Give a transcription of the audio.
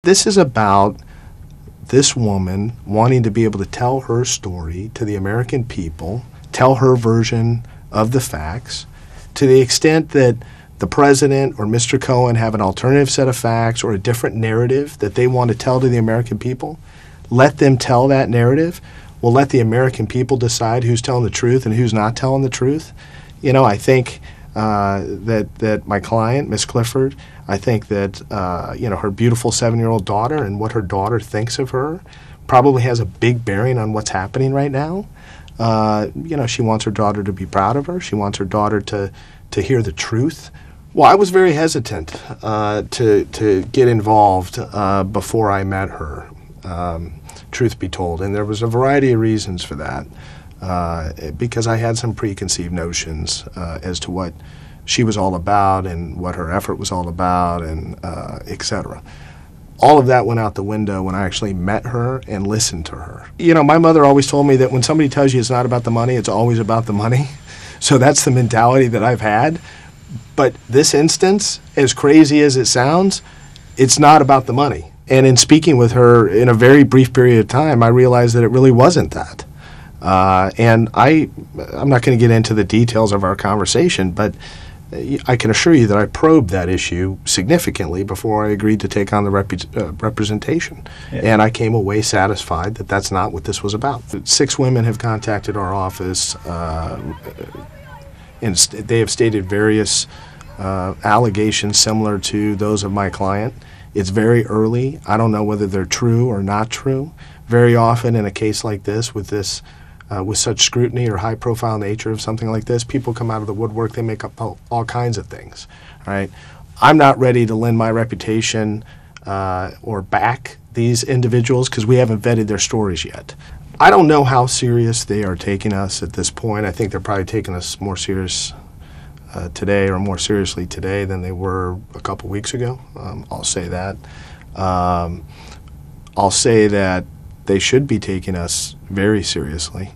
This is about this woman wanting to be able to tell her story to the American people, tell her version of the facts, to the extent that the president or Mr. Cohen have an alternative set of facts or a different narrative that they want to tell to the American people. Let them tell that narrative. We'll let the American people decide who's telling the truth and who's not telling the truth. You know, I think that my client, Miss Clifford, I think that her beautiful 7-year-old daughter and what her daughter thinks of her probably has a big bearing on what's happening right now. She wants her daughter to be proud of her. She wants her daughter to hear the truth. Well, I was very hesitant to get involved before I met her, truth be told, and there was a variety of reasons for that. Because I had some preconceived notions as to what she was all about and what her effort was all about, and et cetera. All of that went out the window when I actually met her and listened to her. You know, my mother always told me that when somebody tells you it's not about the money, it's always about the money. So that's the mentality that I've had. But this instance, as crazy as it sounds, it's not about the money. And in speaking with her in a very brief period of time, I realized that it really wasn't that. And I'm not going to get into the details of our conversation, but I can assure you that I probed that issue significantly before I agreed to take on the representation. Yeah. And I came away satisfied that that's not what this was about. 6 women have contacted our office, and they have stated various allegations similar to those of my client. It's very early. I don't know whether they're true or not true. Very often in a case like this, with such scrutiny or high-profile nature of something like this, people come out of the woodwork. They make up all kinds of things. Right? I'm not ready to lend my reputation or back these individuals because we haven't vetted their stories yet. I don't know how serious they are taking us at this point. I think they're probably taking us more serious today, or more seriously today, than they were a couple weeks ago. I'll say that. I'll say that they should be taking us very seriously.